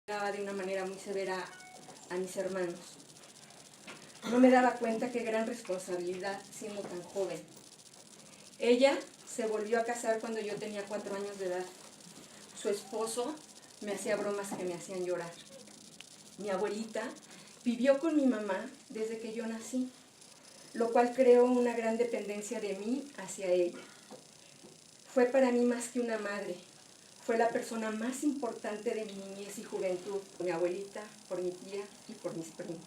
De una manera muy severa a mis hermanos. No me daba cuenta qué gran responsabilidad siendo tan joven. Ella se volvió a casar cuando yo tenía 4 años de edad. Su esposo me hacía bromas que me hacían llorar. Mi abuelita vivió con mi mamá desde que yo nací, lo cual creó una gran dependencia de mí hacia ella. Fue para mí más que una madre. Fue la persona más importante de mi niñez y juventud, por mi abuelita, por mi tía y por mis primos.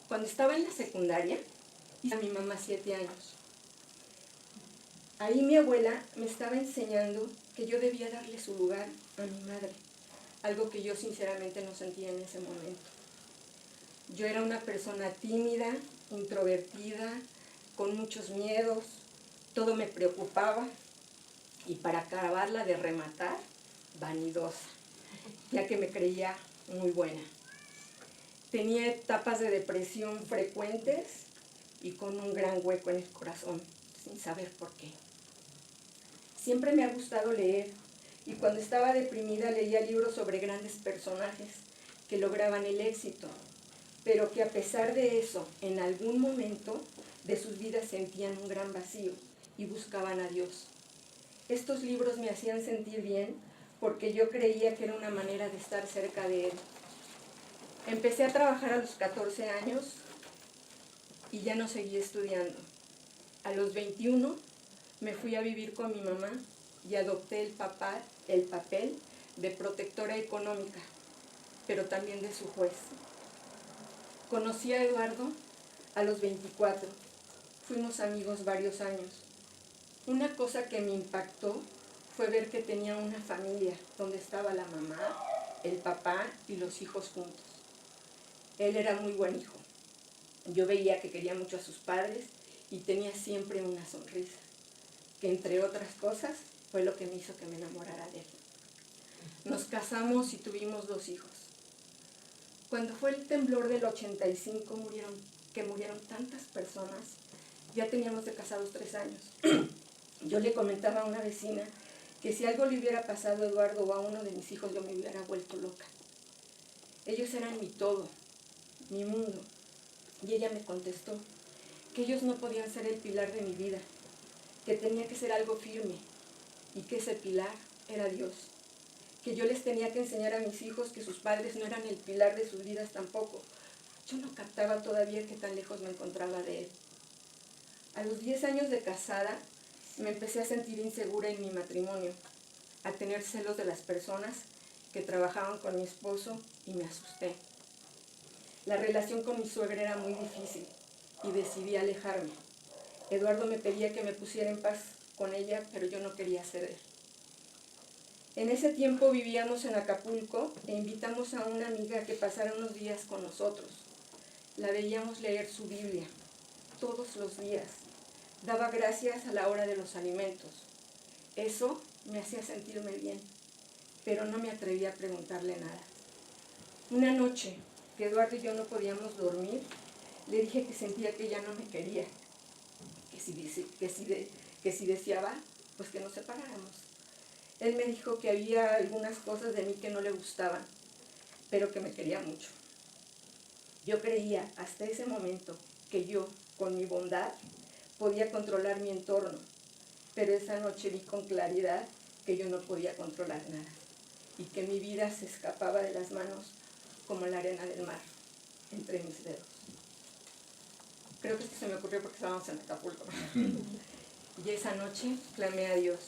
Cuando estaba en la secundaria, hice a mi mamá 7 años. Ahí mi abuela me estaba enseñando que yo debía darle su lugar a mi madre, algo que yo sinceramente no sentía en ese momento. Yo era una persona tímida, introvertida, con muchos miedos, todo me preocupaba. Y para acabarla de rematar, vanidosa, ya que me creía muy buena. Tenía etapas de depresión frecuentes y con un gran hueco en el corazón, sin saber por qué. Siempre me ha gustado leer y cuando estaba deprimida leía libros sobre grandes personajes que lograban el éxito, pero que a pesar de eso, en algún momento de sus vidas sentían un gran vacío y buscaban a Dios. Estos libros me hacían sentir bien porque yo creía que era una manera de estar cerca de Él. Empecé a trabajar a los 14 años y ya no seguí estudiando. A los 21 me fui a vivir con mi mamá y adopté el papel de protectora económica, pero también de su juez. Conocí a Eduardo a los 24. Fuimos amigos varios años. Una cosa que me impactó fue ver que tenía una familia donde estaba la mamá, el papá y los hijos juntos. Él era muy buen hijo. Yo veía que quería mucho a sus padres y tenía siempre una sonrisa, que entre otras cosas fue lo que me hizo que me enamorara de él. Nos casamos y tuvimos 2 hijos. Cuando fue el temblor del 85, murieron tantas personas, ya teníamos de casados 3 años. Yo le comentaba a una vecina que si algo le hubiera pasado a Eduardo o a uno de mis hijos, yo me hubiera vuelto loca. Ellos eran mi todo, mi mundo. Y ella me contestó que ellos no podían ser el pilar de mi vida, que tenía que ser algo firme y que ese pilar era Dios. Que yo les tenía que enseñar a mis hijos que sus padres no eran el pilar de sus vidas tampoco. Yo no captaba todavía qué tan lejos me encontraba de él. A los 10 años de casada, me empecé a sentir insegura en mi matrimonio, a tener celos de las personas que trabajaban con mi esposo y me asusté. La relación con mi suegra era muy difícil y decidí alejarme. Eduardo me pedía que me pusiera en paz con ella, pero yo no quería ceder. En ese tiempo vivíamos en Acapulco e invitamos a una amiga a que pasara unos días con nosotros. La veíamos leer su Biblia todos los días. Daba gracias a la hora de los alimentos. Eso me hacía sentirme bien, pero no me atreví a preguntarle nada. Una noche que Eduardo y yo no podíamos dormir, le dije que sentía que ya no me quería, que si deseaba, pues que nos separáramos. Él me dijo que había algunas cosas de mí que no le gustaban, pero que me quería mucho. Yo creía hasta ese momento que yo, con mi bondad, podía controlar mi entorno, pero esa noche vi con claridad que yo no podía controlar nada y que mi vida se escapaba de las manos como la arena del mar, entre mis dedos. Creo que esto se me ocurrió porque estábamos en Acapulco. Y esa noche clamé a Dios.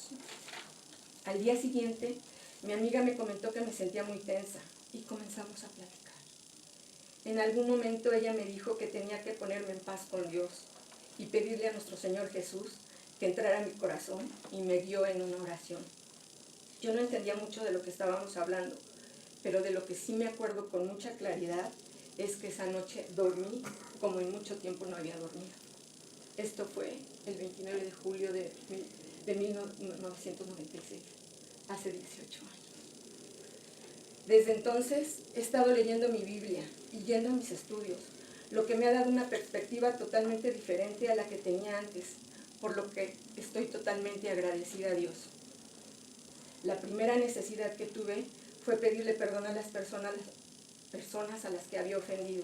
Al día siguiente, mi amiga me comentó que me sentía muy tensa y comenzamos a platicar. En algún momento ella me dijo que tenía que ponerme en paz con Dios y pedirle a nuestro Señor Jesús que entrara a mi corazón y me guió en una oración. Yo no entendía mucho de lo que estábamos hablando, pero de lo que sí me acuerdo con mucha claridad es que esa noche dormí como en mucho tiempo no había dormido. Esto fue el 29 de julio de 1996, hace 18 años. Desde entonces he estado leyendo mi Biblia y yendo a mis estudios, lo que me ha dado una perspectiva totalmente diferente a la que tenía antes, por lo que estoy totalmente agradecida a Dios. La primera necesidad que tuve fue pedirle perdón a las personas a las que había ofendido,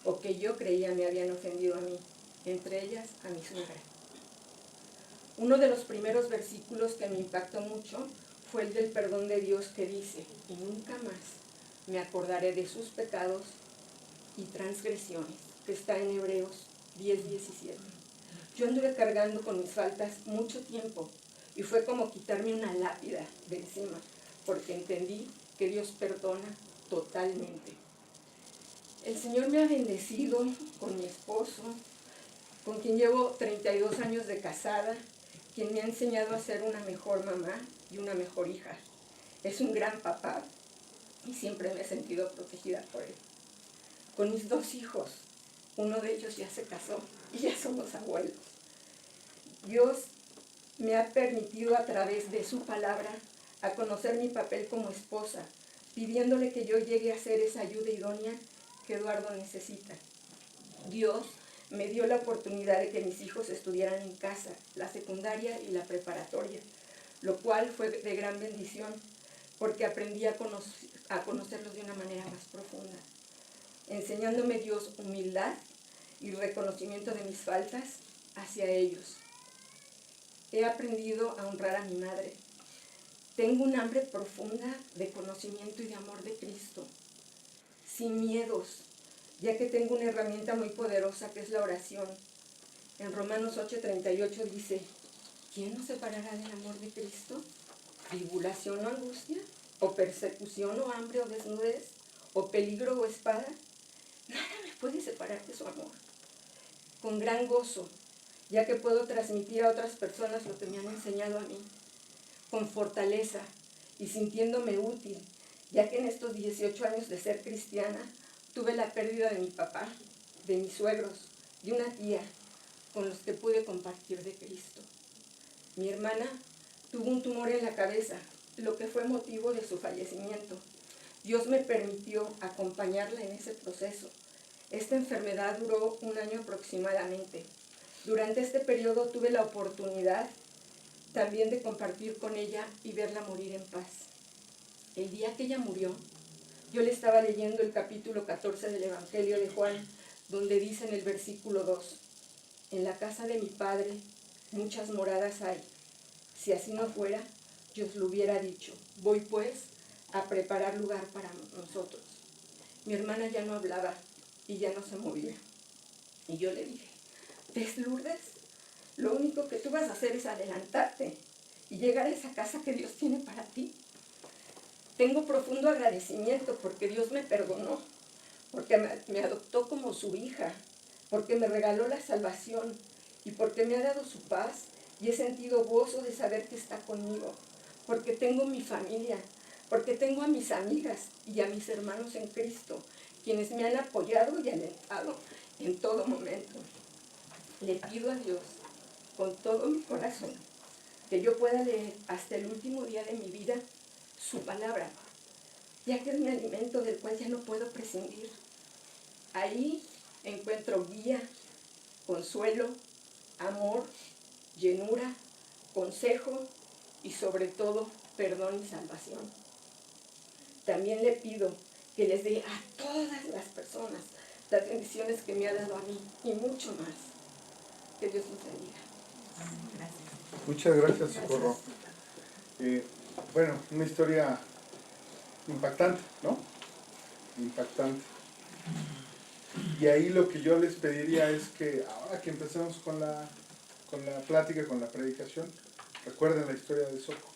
o que yo creía me habían ofendido a mí, entre ellas a mi suegra. Uno de los primeros versículos que me impactó mucho fue el del perdón de Dios, que dice: y nunca más me acordaré de sus pecados y transgresiones, que está en Hebreos 10:17. Yo anduve cargando con mis faltas mucho tiempo y fue como quitarme una lápida de encima, porque entendí que Dios perdona totalmente. El Señor me ha bendecido con mi esposo, con quien llevo 32 años de casada, quien me ha enseñado a ser una mejor mamá y una mejor hija. Es un gran papá y siempre me he sentido protegida por él. Con mis 2 hijos, uno de ellos ya se casó y ya somos abuelos. Dios me ha permitido a través de su palabra a conocer mi papel como esposa, pidiéndole que yo llegue a ser esa ayuda idónea que Eduardo necesita. Dios me dio la oportunidad de que mis hijos estudiaran en casa, la secundaria y la preparatoria, lo cual fue de gran bendición porque aprendí a conocerlos de una manera más profunda, enseñándome Dios humildad y reconocimiento de mis faltas hacia ellos. He aprendido a honrar a mi madre. Tengo un hambre profunda de conocimiento y de amor de Cristo, sin miedos, ya que tengo una herramienta muy poderosa que es la oración. En Romanos 8:38 dice: ¿quién nos separará del amor de Cristo? ¿Tribulación o angustia? ¿O persecución o hambre o desnudez? ¿O peligro o espada? Nada me puede separar de su amor. Con gran gozo, ya que puedo transmitir a otras personas lo que me han enseñado a mí. Con fortaleza y sintiéndome útil, ya que en estos 18 años de ser cristiana tuve la pérdida de mi papá, de mis suegros, de una tía con los que pude compartir de Cristo. Mi hermana tuvo un tumor en la cabeza, lo que fue motivo de su fallecimiento. Dios me permitió acompañarla en ese proceso. Esta enfermedad duró 1 año aproximadamente. Durante este periodo tuve la oportunidad también de compartir con ella y verla morir en paz. El día que ella murió, yo le estaba leyendo el capítulo 14 del Evangelio de Juan, donde dice en el versículo 2: en la casa de mi Padre muchas moradas hay. Si así no fuera, yo os lo hubiera dicho. Voy pues a preparar lugar para nosotros. Mi hermana ya no hablaba y ya no se movía. Y yo le dije: ¿ves, Lourdes? Lo único que tú vas a hacer es adelantarte y llegar a esa casa que Dios tiene para ti. Tengo profundo agradecimiento porque Dios me perdonó, porque me adoptó como su hija, porque me regaló la salvación y porque me ha dado su paz y he sentido gozo de saber que está conmigo, porque tengo mi familia, porque tengo a mis amigas y a mis hermanos en Cristo, quienes me han apoyado y alentado en todo momento. Le pido a Dios con todo mi corazón que yo pueda leer hasta el último día de mi vida su palabra, ya que es mi alimento del cual ya no puedo prescindir. Ahí encuentro guía, consuelo, amor, llenura, consejo y sobre todo perdón y salvación. También le pido que les dé a todas las personas las bendiciones que me ha dado a mí y mucho más. Que Dios los bendiga. Gracias. Muchas gracias, Socorro. Bueno, una historia impactante, ¿no? Impactante. Y ahí lo que yo les pediría es que ahora que empecemos con la plática, con la predicación, recuerden la historia de Soco,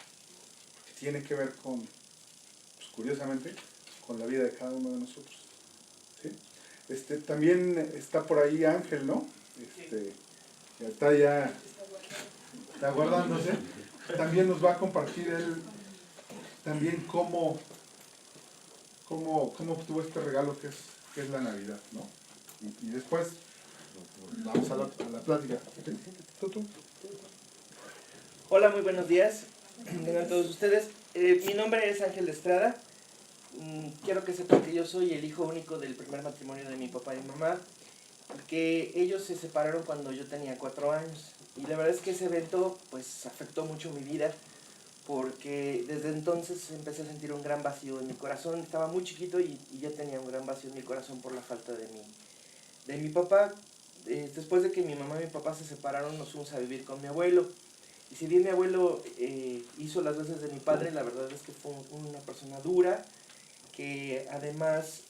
que tiene que ver con, pues, curiosamente, con la vida de cada uno de nosotros. ¿Sí? También está por ahí Ángel, ¿no? Ya está guardándose. También nos va a compartir él también cómo obtuvo este regalo que es la Navidad, ¿no? Y después vamos a la plática. ¿Tú? Hola, muy buenos días. Tengan todos ustedes. Mi nombre es Ángel Estrada. Quiero que sepan que yo soy el hijo único del primer matrimonio de mi papá y mamá, que ellos se separaron cuando yo tenía 4 años. Y la verdad es que ese evento pues afectó mucho mi vida, porque desde entonces empecé a sentir un gran vacío en mi corazón. Estaba muy chiquito y ya tenía un gran vacío en mi corazón por la falta de mi papá. Después de que mi mamá y mi papá se separaron, nos fuimos a vivir con mi abuelo. Y si bien mi abuelo hizo las veces de mi padre, la verdad es que fue una persona dura, que además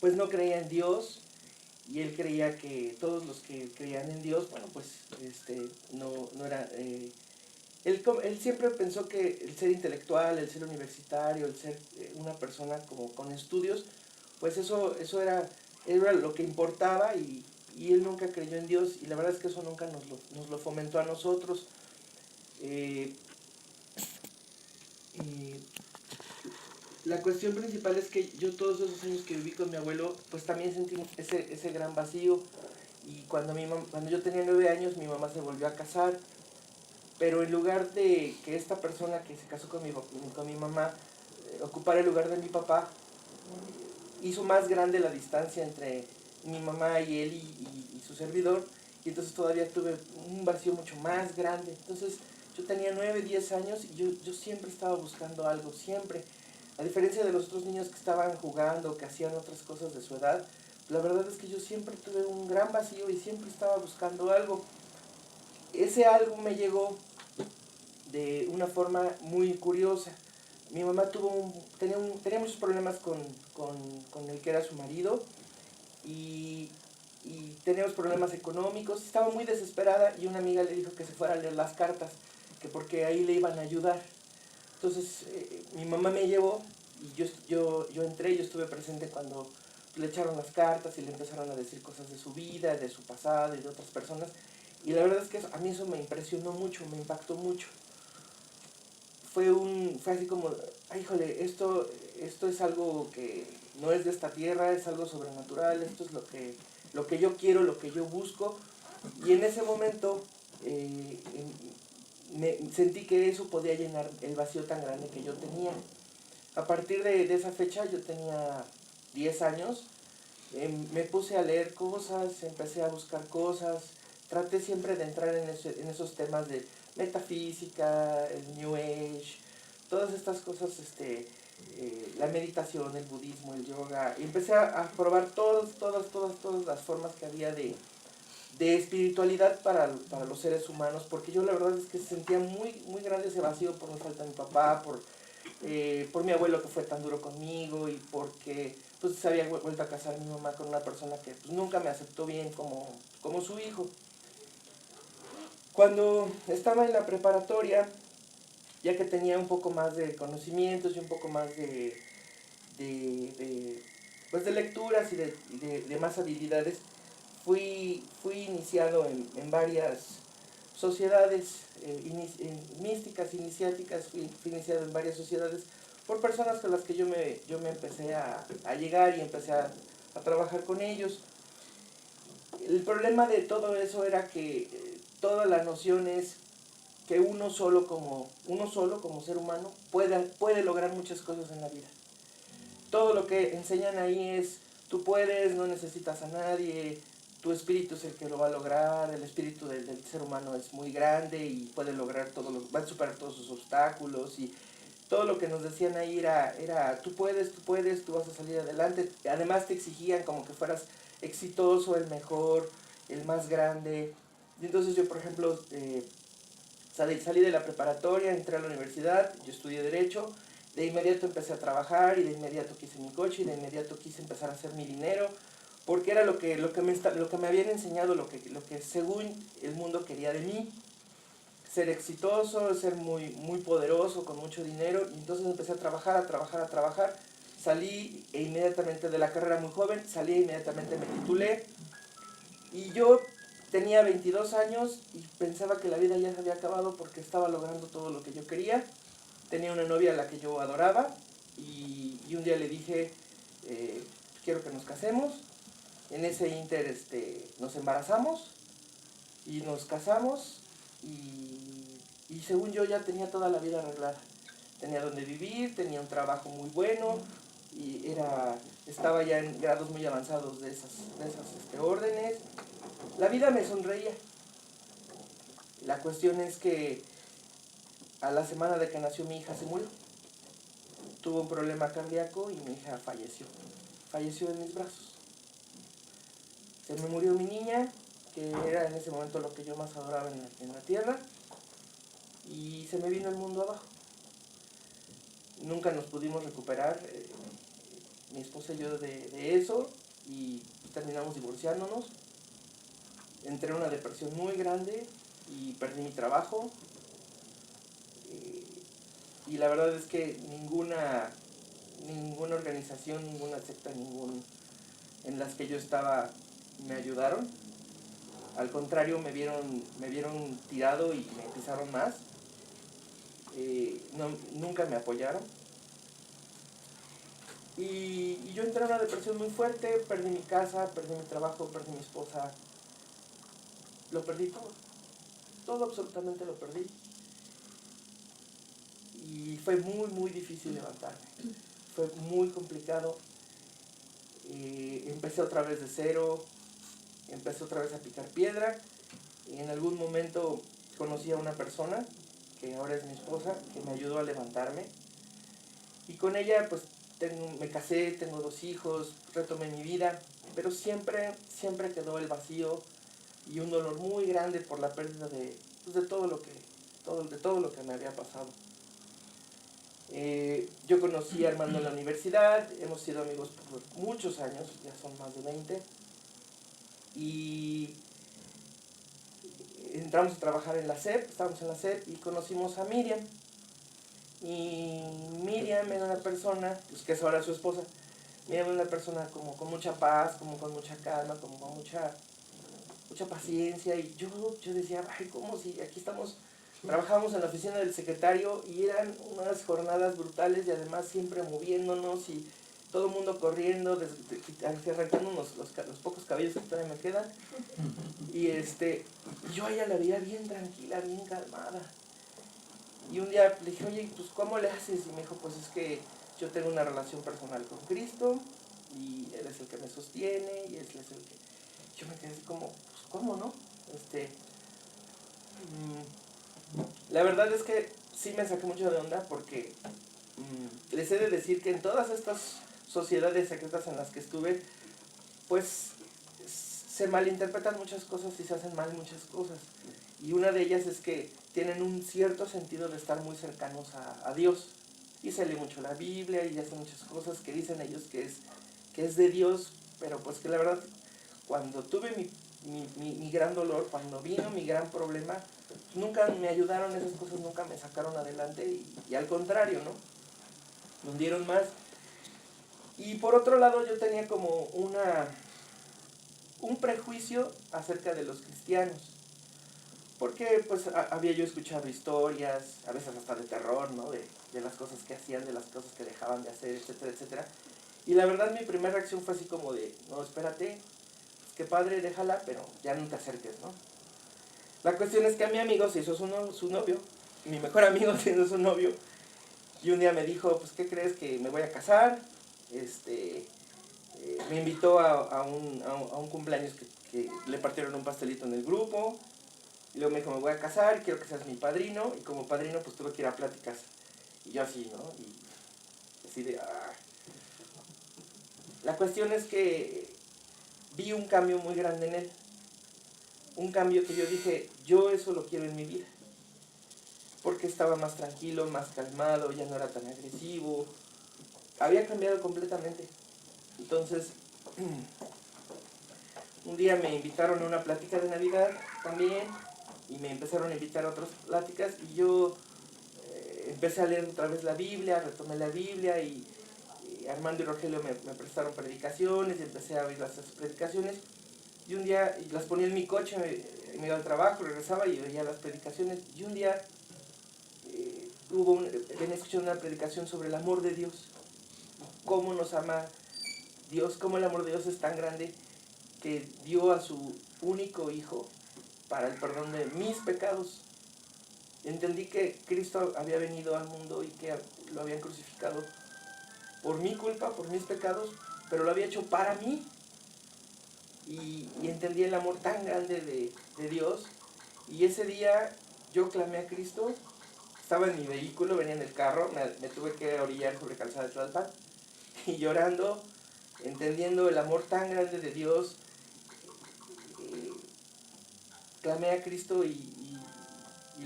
pues no creía en Dios, y él creía que todos los que creían en Dios, bueno, pues no era... Él siempre pensó que el ser intelectual, el ser universitario, el ser una persona como con estudios, pues eso era lo que importaba, y él nunca creyó en Dios, y la verdad es que eso nunca nos lo fomentó a nosotros. La cuestión principal es que yo todos esos años que viví con mi abuelo, pues también sentí ese gran vacío, y cuando yo tenía 9 años, mi mamá se volvió a casar, pero en lugar de que esta persona que se casó con mi mamá ocupara el lugar de mi papá, hizo más grande la distancia entre mi mamá y él y su servidor, y entonces todavía tuve un vacío mucho más grande. Entonces yo tenía 9, 10 años y yo siempre estaba buscando algo, siempre. A diferencia de los otros niños que estaban jugando, que hacían otras cosas de su edad, la verdad es que yo siempre tuve un gran vacío y siempre estaba buscando algo. Ese algo me llegó de una forma muy curiosa. Mi mamá tenía muchos problemas con el que era su marido, y teníamos problemas económicos. Estaba muy desesperada, y una amiga le dijo que se fuera a leer las cartas, que porque ahí le iban a ayudar. Entonces mi mamá me llevó, y yo entré, yo estuve presente cuando le echaron las cartas y le empezaron a decir cosas de su vida, de su pasado y de otras personas. Y la verdad es que a mí eso me impresionó mucho, me impactó mucho. Fue así como, ay, híjole, esto es algo que no es de esta tierra, es algo sobrenatural, esto es lo que yo quiero, lo que yo busco. Y en ese momento sentí que eso podía llenar el vacío tan grande que yo tenía. A partir de esa fecha, yo tenía 10 años, me puse a leer cosas, empecé a buscar cosas, traté siempre de entrar en esos temas de metafísica, el New Age, todas estas cosas, la meditación, el budismo, el yoga, y empecé a probar todas las formas que había de espiritualidad para los seres humanos, porque yo la verdad es que sentía muy, muy grande ese vacío por mi falta de mi papá, por mi abuelo que fue tan duro conmigo, y porque pues se había vuelto a casar mi mamá con una persona que pues, nunca me aceptó bien como su hijo. Cuando estaba en la preparatoria, ya que tenía un poco más de conocimientos y un poco más de lecturas y de más habilidades, fui iniciado en varias sociedades místicas, iniciáticas. Fui iniciado en varias sociedades por personas con las que yo me empecé a llegar, y empecé a trabajar con ellos. El problema de todo eso era que toda la noción es que uno solo como ser humano puede lograr muchas cosas en la vida. Todo lo que enseñan ahí es, tú puedes, no necesitas a nadie, tu espíritu es el que lo va a lograr, el espíritu del ser humano es muy grande y puede lograr va a superar todos sus obstáculos, y todo lo que nos decían ahí era tú puedes, tú vas a salir adelante. Además te exigían como que fueras exitoso, el mejor, el más grande. Y entonces yo, por ejemplo, salí de la preparatoria, entré a la universidad, yo estudié Derecho, de inmediato empecé a trabajar, y de inmediato quise mi coche, y de inmediato quise empezar a hacer mi dinero, porque era lo que me habían enseñado, lo que según el mundo quería de mí. Ser exitoso, ser muy, muy poderoso, con mucho dinero. Y entonces empecé a trabajar. Salí inmediatamente de la carrera muy joven, salí inmediatamente, me titulé. Y yo tenía 22 años y pensaba que la vida ya se había acabado porque estaba logrando todo lo que yo quería. Tenía una novia a la que yo adoraba, y un día le dije, quiero que nos casemos. En ese inter nos embarazamos y nos casamos, y según yo ya tenía toda la vida arreglada. Tenía donde vivir, tenía un trabajo muy bueno, y estaba ya en grados muy avanzados de esas órdenes. La vida me sonreía. La cuestión es que a la semana de que nació mi hija se murió. Tuvo un problema cardíaco y mi hija falleció. Falleció en mis brazos. Se me murió mi niña, que era en ese momento lo que yo más adoraba en la tierra, y se me vino el mundo abajo. Nunca nos pudimos recuperar, mi esposa y yo, de eso, y terminamos divorciándonos. Entré en una depresión muy grande y perdí mi trabajo. Y la verdad es que ninguna organización, ninguna secta, en las que yo estaba me ayudaron. Al contrario, me vieron tirado y me pisaron más. Nunca me apoyaron. Y yo entré en una depresión muy fuerte, perdí mi casa, perdí mi trabajo, perdí mi esposa. Lo perdí todo. Todo, absolutamente lo perdí. Y fue muy, muy difícil levantarme. Fue muy complicado. Empecé otra vez de cero. Empecé otra vez a picar piedra. Y en algún momento conocí a una persona, que ahora es mi esposa, que me ayudó a levantarme. Y con ella, pues, me casé, tengo 2 hijos, retomé mi vida. Pero siempre quedó el vacío y un dolor muy grande por la pérdida de todo lo que me había pasado. Yo conocí a Armando en la universidad, hemos sido amigos por muchos años, ya son más de 20, y entramos a trabajar en la SEP, estábamos en la SEP y conocimos a Miriam. Y Miriam era una persona, pues, que es ahora su esposa. Miriam era una persona como con mucha paz, como con mucha calma, como con mucha paciencia, y yo decía, ay, ¿cómo si aquí trabajábamos en la oficina del secretario y eran unas jornadas brutales y además siempre moviéndonos y todo el mundo corriendo, arrancándonos los pocos cabellos que todavía me quedan, y yo a ella la veía bien tranquila, bien calmada, y un día le dije, oye, pues ¿cómo le haces? Y me dijo, pues es que yo tengo una relación personal con Cristo y Él es el que me sostiene y Él es el que... Yo me quedé así como, pues ¿cómo, no? La verdad es que sí me saqué mucho de onda porque les he de decir que en todas estas sociedades secretas en las que estuve, pues se malinterpretan muchas cosas y se hacen mal muchas cosas. Y una de ellas es que tienen un cierto sentido de estar muy cercanos a Dios. Y se lee mucho la Biblia y hacen muchas cosas que dicen ellos que es de Dios, pero pues que la verdad, cuando tuve mi gran dolor, cuando vino mi gran problema, nunca me ayudaron esas cosas, nunca me sacaron adelante y al contrario, ¿no? Me hundieron más. Y por otro lado yo tenía como un prejuicio acerca de los cristianos, porque pues había yo escuchado historias, a veces hasta de terror, ¿no? De las cosas que hacían, de las cosas que dejaban de hacer, etcétera, etcétera. Y la verdad mi primera reacción fue así como de, no, espérate, pues qué padre, déjala, pero ya no te acerques, ¿no? La cuestión es que a mi amigo se hizo su novio, mi mejor amigo se hizo su novio, y un día me dijo, pues ¿qué crees? Que me voy a casar. Me invitó a un cumpleaños que le partieron un pastelito en el grupo, y luego me dijo, me voy a casar, quiero que seas mi padrino, y como padrino pues tuve que ir a pláticas, y yo así, ¿no? Y así de... La cuestión es que vi un cambio muy grande en él, un cambio que yo dije, yo eso lo quiero en mi vida, porque estaba más tranquilo, más calmado, ya no era tan agresivo, había cambiado completamente. Entonces, un día me invitaron a una plática de Navidad también, y me empezaron a invitar a otras pláticas, y yo empecé a leer otra vez la Biblia, retomé la Biblia, y Armando y Rogelio me prestaron predicaciones, y empecé a oír las predicaciones, y un día las ponía en mi coche, me iba al trabajo, regresaba y oía las predicaciones, y un día venía escuchando una predicación sobre el amor de Dios, cómo nos ama Dios, cómo el amor de Dios es tan grande que dio a su único hijo para el perdón de mis pecados. Entendí que Cristo había venido al mundo y que lo habían crucificado por mi culpa, por mis pecados, pero lo había hecho para mí. Y entendí el amor tan grande de Dios. Y ese día yo clamé a Cristo, estaba en mi vehículo, venía en el carro, me tuve que orillar sobre Calzada de Tlalpan, y llorando, entendiendo el amor tan grande de Dios, clamé a Cristo y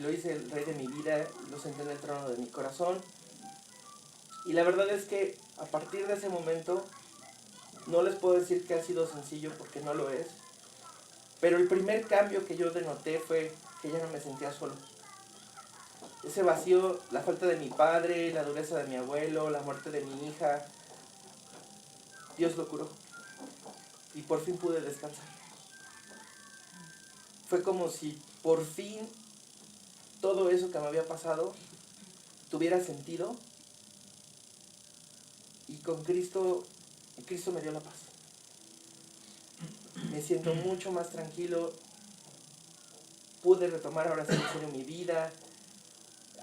lo hice el Rey de mi vida, lo senté en el trono de mi corazón. Y la verdad es que a partir de ese momento, no les puedo decir que ha sido sencillo porque no lo es, pero el primer cambio que yo denoté fue que ya no me sentía solo. Ese vacío, la falta de mi padre, la dureza de mi abuelo, la muerte de mi hija, Dios lo curó. Y por fin pude descansar. Fue como si por fin todo eso que me había pasado tuviera sentido. Y con Cristo me dio la paz. Me siento mucho más tranquilo. Pude retomar ahora sí en serio mi vida.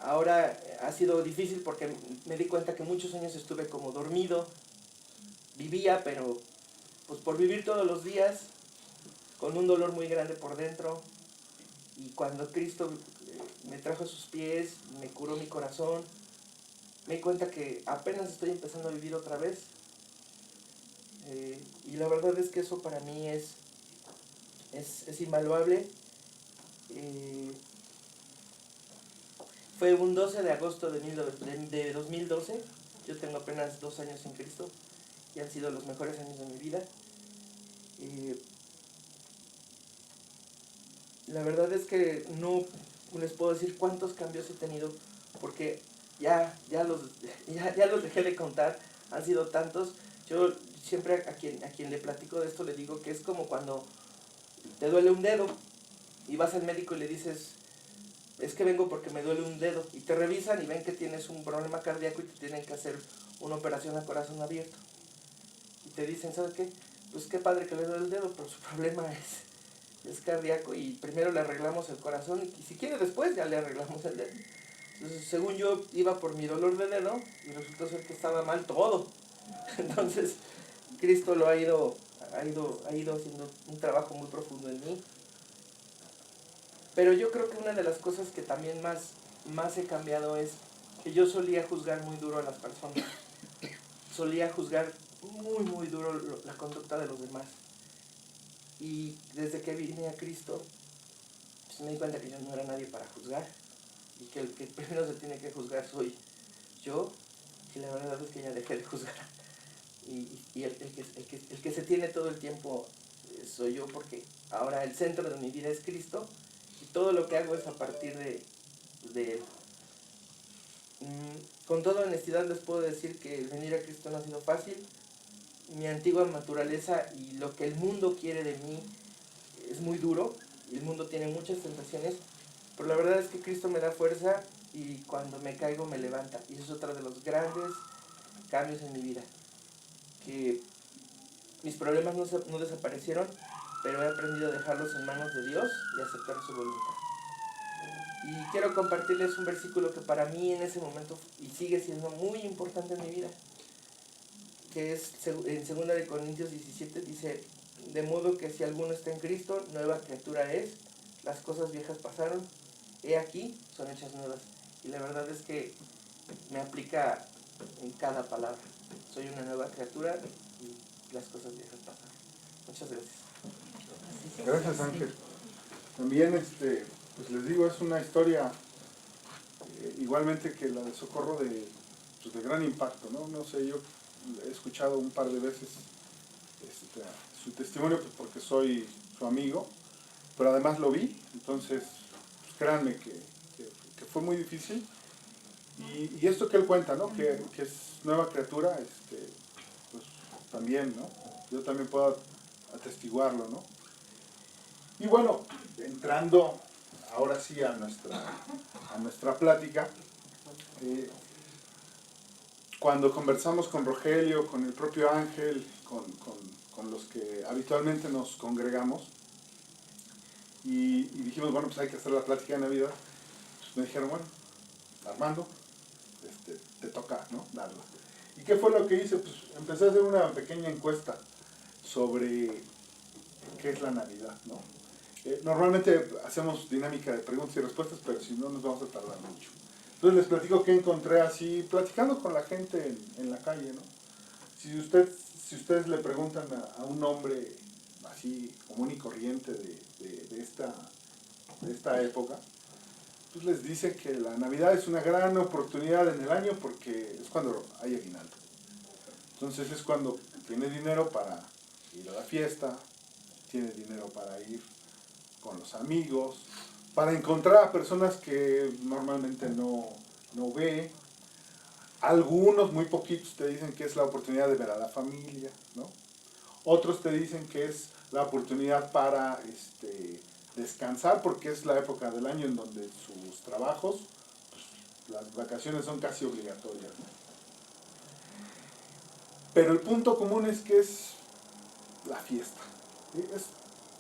Ahora ha sido difícil porque me di cuenta que muchos años estuve como dormido. Vivía, pero pues por vivir todos los días, con un dolor muy grande por dentro. Y cuando Cristo me trajo a sus pies, me curó mi corazón, me di cuenta que apenas estoy empezando a vivir otra vez. Y la verdad es que eso para mí es invaluable. Fue un 12 de agosto de 2012. Yo tengo apenas 2 años en Cristo y han sido los mejores años de mi vida. La verdad es que no les puedo decir cuántos cambios he tenido porque ya los dejé de contar. Han sido tantos. Yo siempre a quien le platico de esto le digo que es como cuando te duele un dedo y vas al médico y le dices, es que vengo porque me duele un dedo, y te revisan y ven que tienes un problema cardíaco y te tienen que hacer una operación a corazón abierto. Y te dicen, ¿sabes qué? Pues qué padre que le duele el dedo, pero su problema es cardíaco y primero le arreglamos el corazón y si quiere después ya le arreglamos el dedo. Entonces, según yo, iba por mi dolor de dedo y resultó ser que estaba mal todo. Entonces, Cristo lo ha ido haciendo un trabajo muy profundo en mí. Pero yo creo que una de las cosas que también más he cambiado es que yo solía juzgar muy duro a las personas. Solía juzgar muy duro la conducta de los demás. Y desde que vine a Cristo, pues me di cuenta que yo no era nadie para juzgar. Y que el que primero se tiene que juzgar soy yo. Y la verdad es que ya dejé de juzgar. Y el que se tiene todo el tiempo soy yo, porque ahora el centro de mi vida es Cristo. Y todo lo que hago es a partir de Él. Con toda honestidad les puedo decir que el venir a Cristo no ha sido fácil. Mi antigua naturaleza y lo que el mundo quiere de mí es muy duro. Y el mundo tiene muchas tentaciones. Pero la verdad es que Cristo me da fuerza y cuando me caigo me levanta. Y eso es otro de los grandes cambios en mi vida. Que mis problemas no desaparecieron, pero he aprendido a dejarlos en manos de Dios y aceptar su voluntad. Y quiero compartirles un versículo que para mí en ese momento y sigue siendo muy importante en mi vida, que es en 2 Corintios 17, dice, de modo que si alguno está en Cristo, nueva criatura es, las cosas viejas pasaron, he aquí, son hechas nuevas. Y la verdad es que me aplica en cada palabra. Soy una nueva criatura y las cosas viejas pasaron. Muchas gracias. Gracias, Ángel. También, pues les digo, es una historia igualmente que la de Socorro de gran impacto, ¿no? No sé, yo he escuchado un par de veces su testimonio, pues porque soy su amigo, pero además lo vi, entonces pues créanme que fue muy difícil. Y esto que él cuenta, ¿no? Que es nueva criatura, pues también, ¿no? Yo también puedo atestiguarlo, ¿no? Y bueno, entrando ahora sí a nuestra plática, cuando conversamos con Rogelio, con el propio Ángel, con los que habitualmente nos congregamos, y dijimos, bueno, pues hay que hacer la plática de Navidad, pues me dijeron, bueno, Armando, te toca, ¿no? Darla. ¿Y qué fue lo que hice? Pues empecé a hacer una pequeña encuesta sobre qué es la Navidad, ¿no? Normalmente hacemos dinámica de preguntas y respuestas, pero si no nos vamos a tardar mucho. Entonces les platico que encontré así, platicando con la gente en la calle, ¿no? Si ustedes le preguntan a un hombre así común y corriente de esta época, pues les dice que la Navidad es una gran oportunidad en el año porque es cuando hay aguinaldo. Entonces es cuando tiene dinero para ir a la fiesta, tiene dinero para ir con los amigos, para encontrar a personas que normalmente no ve. Algunos, muy poquitos, te dicen que es la oportunidad de ver a la familia, ¿no? Otros te dicen que es la oportunidad para descansar, porque es la época del año en donde sus trabajos, pues, las vacaciones son casi obligatorias, ¿no? Pero el punto común es que es la fiesta, ¿sí? Es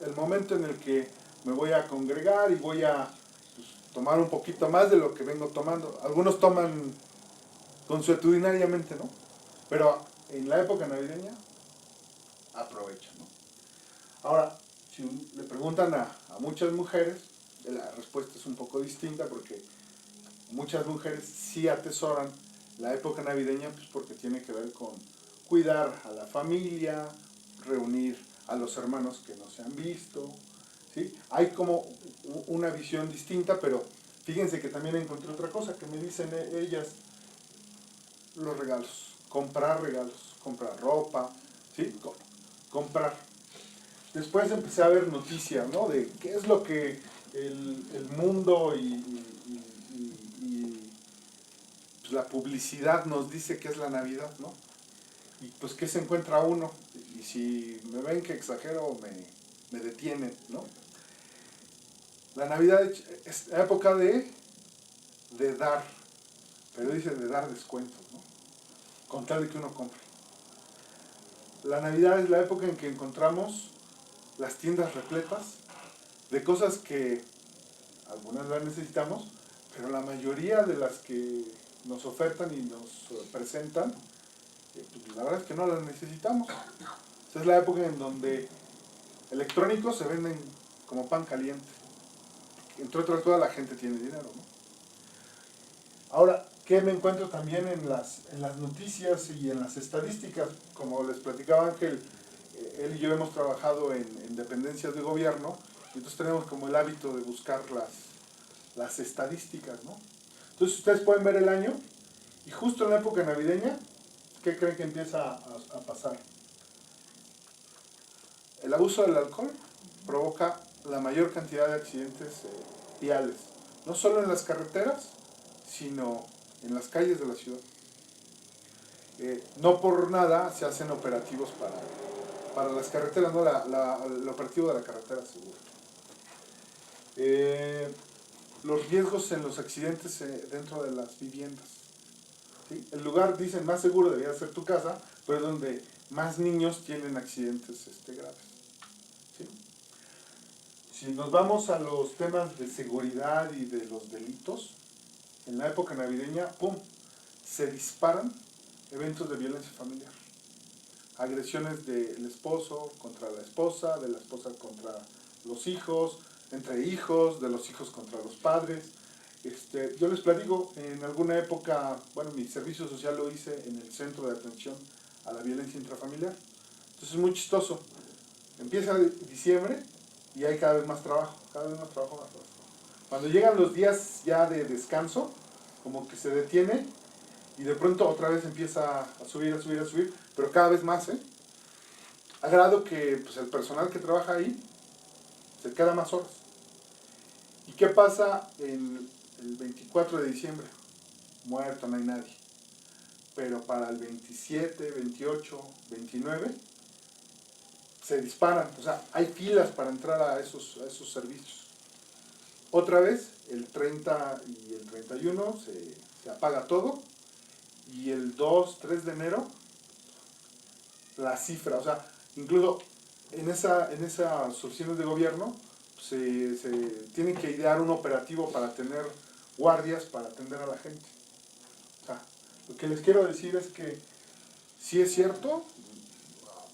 el momento en el que me voy a congregar y voy a tomar un poquito más de lo que vengo tomando. Algunos toman consuetudinariamente, ¿no? Pero en la época navideña aprovechan, ¿no? Ahora, si le preguntan a muchas mujeres, la respuesta es un poco distinta porque muchas mujeres sí atesoran la época navideña, pues porque tiene que ver con cuidar a la familia, reunir a los hermanos que no se han visto, ¿sí? Hay como una visión distinta, pero fíjense que también encontré otra cosa que me dicen ellas: los regalos, comprar ropa, ¿sí? Comprar. Después empecé a ver noticias, ¿no? De qué es lo que el mundo y pues la publicidad nos dice que es la Navidad, ¿no? Y pues qué se encuentra uno. Y si me ven que exagero, me detienen, ¿no? La Navidad es época de dar, pero dice de dar descuentos, ¿no? Con tal de que uno compre. La Navidad es la época en que encontramos las tiendas repletas de cosas que algunas las necesitamos, pero la mayoría de las que nos ofertan y nos presentan, pues la verdad es que no las necesitamos. Esa es la época en donde electrónicos se venden como pan caliente. Entre otras cosas, la gente tiene dinero, ¿no? Ahora, ¿qué me encuentro también en las noticias y en las estadísticas? Como les platicaba Ángel, él y yo hemos trabajado en dependencias de gobierno, y entonces tenemos como el hábito de buscar las estadísticas, ¿no? Entonces ustedes pueden ver el año, y justo en la época navideña, ¿qué creen que empieza a pasar? El abuso del alcohol provoca la mayor cantidad de accidentes viales, no solo en las carreteras, sino en las calles de la ciudad. No por nada se hacen operativos para las carreteras, ¿no? El operativo de la carretera segura. Los riesgos en los accidentes dentro de las viviendas, ¿sí? El lugar, dicen, más seguro debería ser tu casa, pero es donde más niños tienen accidentes graves, ¿sí? Si nos vamos a los temas de seguridad y de los delitos, en la época navideña, ¡pum!, se disparan eventos de violencia familiar. Agresiones del esposo contra la esposa, de la esposa contra los hijos, entre hijos, de los hijos contra los padres. Yo les platico, en alguna época, bueno, mi servicio social lo hice en el Centro de Atención a la Violencia Intrafamiliar. Entonces es muy chistoso. Empieza diciembre y hay cada vez más trabajo, más trabajo. Cuando llegan los días ya de descanso, como que se detiene y de pronto otra vez empieza a subir, pero cada vez más, a grado que pues, el personal que trabaja ahí se queda más horas. ¿Y qué pasa el 24 de diciembre? Muerto, no hay nadie. Pero para el 27, 28, 29 se disparan, o sea, hay filas para entrar a esos servicios. Otra vez, el 30 y el 31 se apaga todo, y el 2, 3 de enero, la cifra, o sea, incluso en esas opciones de gobierno, se tiene que idear un operativo para tener guardias para atender a la gente. O sea, lo que les quiero decir es que sí es cierto,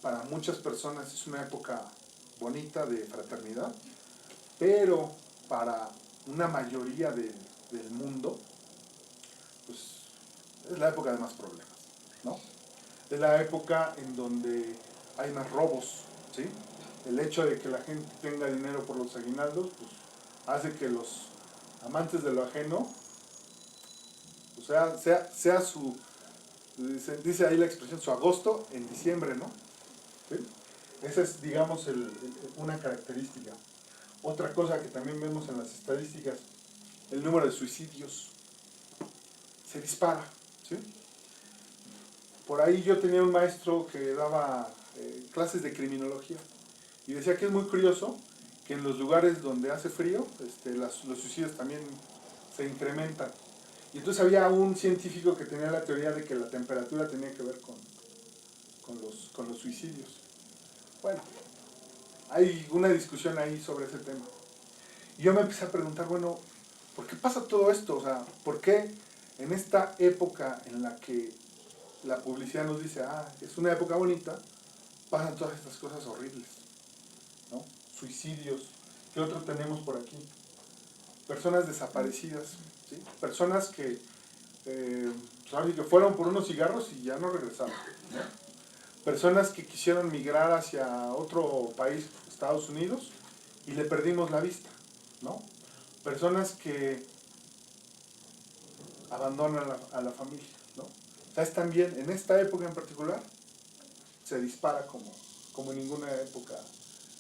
para muchas personas es una época bonita de fraternidad, pero para una mayoría del mundo pues es la época de más problemas, ¿no? Es la época en donde hay más robos, ¿sí? El hecho de que la gente tenga dinero por los aguinaldos, pues hace que los amantes de lo ajeno, o sea su, dice ahí la expresión, su agosto en diciembre, ¿no? ¿Sí? Esa es, digamos, una característica. Otra cosa que también vemos en las estadísticas, el número de suicidios se dispara, ¿sí? Por ahí yo tenía un maestro que daba clases de criminología y decía que es muy curioso que en los lugares donde hace frío, los suicidios también se incrementan. Y entonces había un científico que tenía la teoría de que la temperatura tenía que ver con los suicidios. Bueno, hay una discusión ahí sobre ese tema. Y yo me empecé a preguntar, bueno, ¿por qué pasa todo esto? O sea, ¿por qué en esta época en la que la publicidad nos dice, es una época bonita, pasan todas estas cosas horribles, ¿no? Suicidios. ¿Qué otro tenemos por aquí? Personas desaparecidas, ¿sí? Personas que, ¿sabes? Que fueron por unos cigarros y ya no regresaron, ¿no? Personas que quisieron migrar hacia otro país, Estados Unidos, y le perdimos la vista, ¿no? Personas que abandonan a la familia, ¿no? O sea, es también, en esta época en particular, se dispara como en ninguna época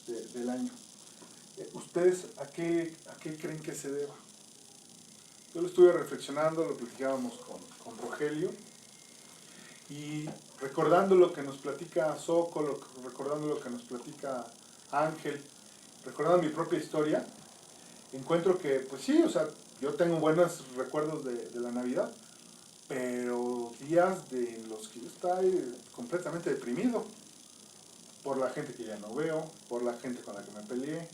del año. ¿Ustedes a qué creen que se deba? Yo lo estuve reflexionando, lo platicábamos con Rogelio, y recordando lo que nos platica Soco, recordando lo que nos platica Ángel, recordando mi propia historia, encuentro que, pues sí, o sea, yo tengo buenos recuerdos de la Navidad, pero días de los que yo estaba completamente deprimido por la gente que ya no veo, por la gente con la que me peleé,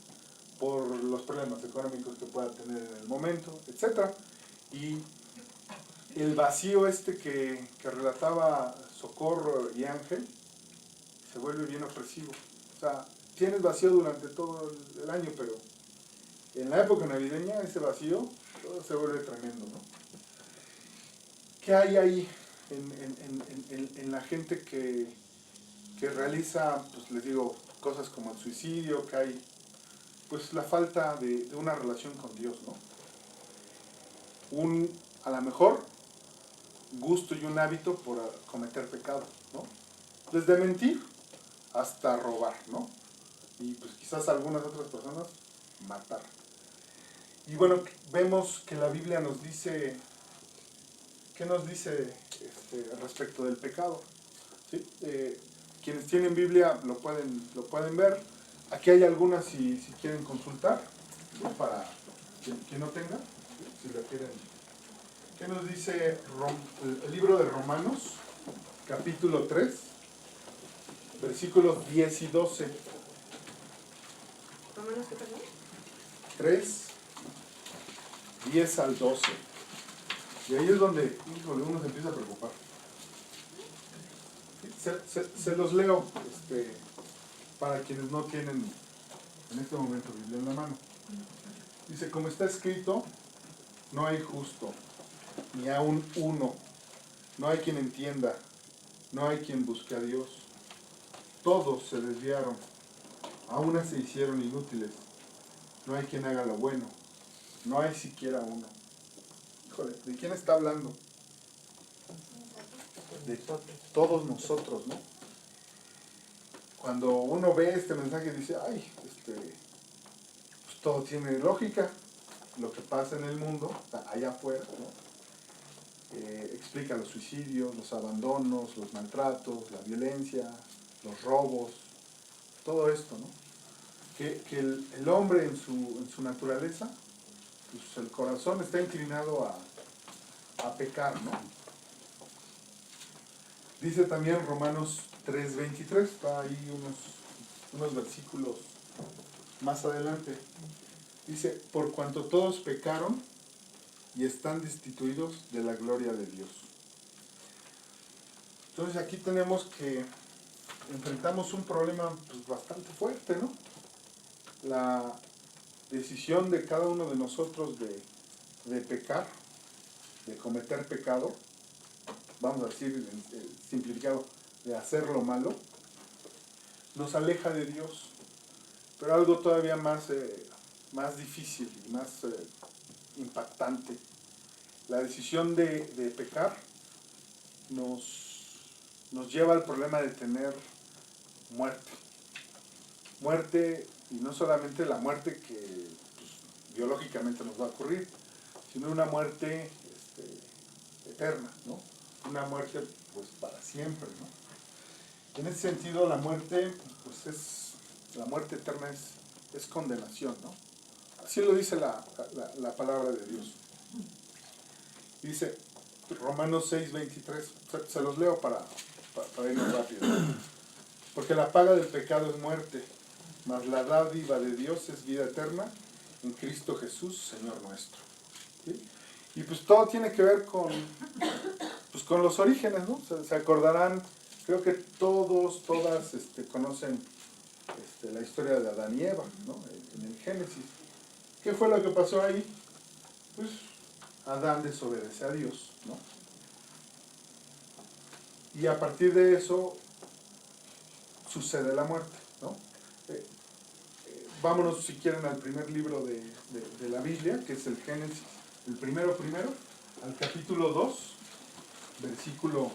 por los problemas económicos que pueda tener en el momento, etc. Y el vacío que relataba Socorro y Ángel se vuelve bien opresivo. O sea, tienes vacío durante todo el año, pero en la época navideña ese vacío todo se vuelve tremendo, ¿no? ¿Qué hay ahí en la gente que realiza, pues les digo, cosas como el suicidio, que hay pues la falta de una relación con Dios, ¿no? A lo mejor, gusto y un hábito por cometer pecado, ¿no? Desde mentir hasta robar, ¿no? Y pues quizás algunas otras personas matar. Y bueno, vemos que la Biblia nos dice, ¿qué nos dice respecto del pecado? ¿Sí? Quienes tienen Biblia lo pueden ver. Aquí hay algunas si quieren consultar, ¿no? Para quien no tenga, ¿sí? Si la quieren. ¿Qué nos dice el libro de Romanos, capítulo 3, versículos 10 y 12? ¿Romanos qué, perdón? 3, 10 al 12. Y ahí es donde, híjole, uno se empieza a preocupar. Se los leo para quienes no tienen en este momento Biblia en la mano. Dice, como está escrito, no hay justo, ni aun uno. No hay quien entienda, no hay quien busque a Dios. Todos se desviaron, a una se hicieron inútiles. No hay quien haga lo bueno, no hay siquiera uno. Híjole, ¿de quién está hablando? De todos nosotros, ¿no? Cuando uno ve este mensaje dice, ay, pues todo tiene lógica, lo que pasa en el mundo, allá afuera, ¿no? Explica los suicidios, los abandonos, los maltratos, la violencia, los robos, todo esto, ¿no? Que el hombre en su naturaleza, pues el corazón está inclinado a pecar, ¿no? Dice también Romanos 3:23, está ahí unos versículos más adelante. Dice, por cuanto todos pecaron y están destituidos de la gloria de Dios. Entonces aquí tenemos que enfrentamos un problema pues, bastante fuerte, ¿no? La decisión de cada uno de nosotros de pecar de cometer pecado, vamos a decir simplificado, de hacer lo malo, nos aleja de Dios. Pero algo todavía más difícil y más impactante, la decisión de pecar nos lleva al problema de tener muerte. Muerte, y no solamente la muerte que pues, biológicamente nos va a ocurrir, sino una muerte eterna, ¿no? Una muerte pues para siempre, ¿no? En ese sentido la muerte pues la muerte eterna es condenación, ¿no? Así lo dice la palabra de Dios. Dice Romanos 6:23, se los leo para irnos rápido. Porque la paga del pecado es muerte, mas la dádiva de Dios es vida eterna en Cristo Jesús, Señor nuestro. ¿Sí? Y pues todo tiene que ver con los orígenes, ¿no? Se acordarán, creo que todas conocen la historia de Adán y Eva, ¿no? En el Génesis. ¿Qué fue lo que pasó ahí? Pues Adán desobedece a Dios, ¿no? Y a partir de eso sucede la muerte, ¿no? Vámonos si quieren al primer libro de la Biblia, que es el Génesis, el primero, al capítulo 2, versículo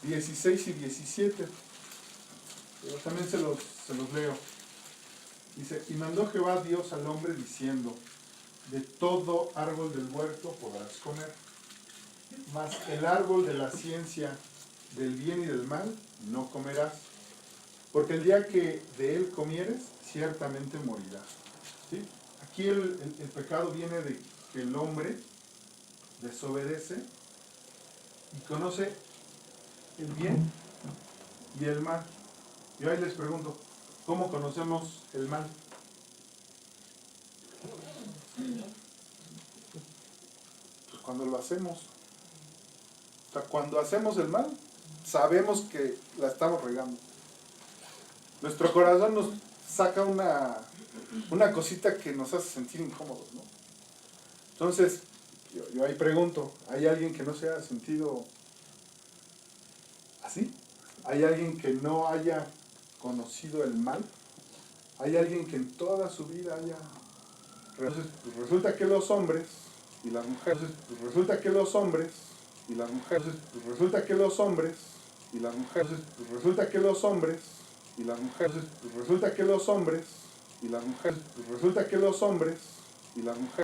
16 y 17. Pero también se los leo. Dice, y mandó Jehová Dios al hombre diciendo, de todo árbol del huerto podrás comer, mas el árbol de la ciencia del bien y del mal no comerás, porque el día que de él comieres, ciertamente morirás. ¿Sí? Aquí el pecado viene de que el hombre desobedece y conoce el bien y el mal. Yo ahí les pregunto, ¿cómo conocemos el mal? Pues cuando lo hacemos. O sea, cuando hacemos el mal, sabemos que la estamos regando. Nuestro corazón nos saca una cosita que nos hace sentir incómodos, ¿no? Entonces, yo ahí pregunto, ¿hay alguien que no se haya sentido así? ¿Hay alguien que no haya conocido el mal? ¿Hay alguien que en toda su vida haya... Entonces, pues resulta que los hombres y las mujeres... Entonces, pues resulta que los hombres y las mujeres... Entonces, pues resulta que los hombres y las mujeres... Entonces, pues resulta que los hombres y las mujeres... Entonces, pues resulta que los hombres y las mujeres... Pues resulta que los hombres y las mujeres...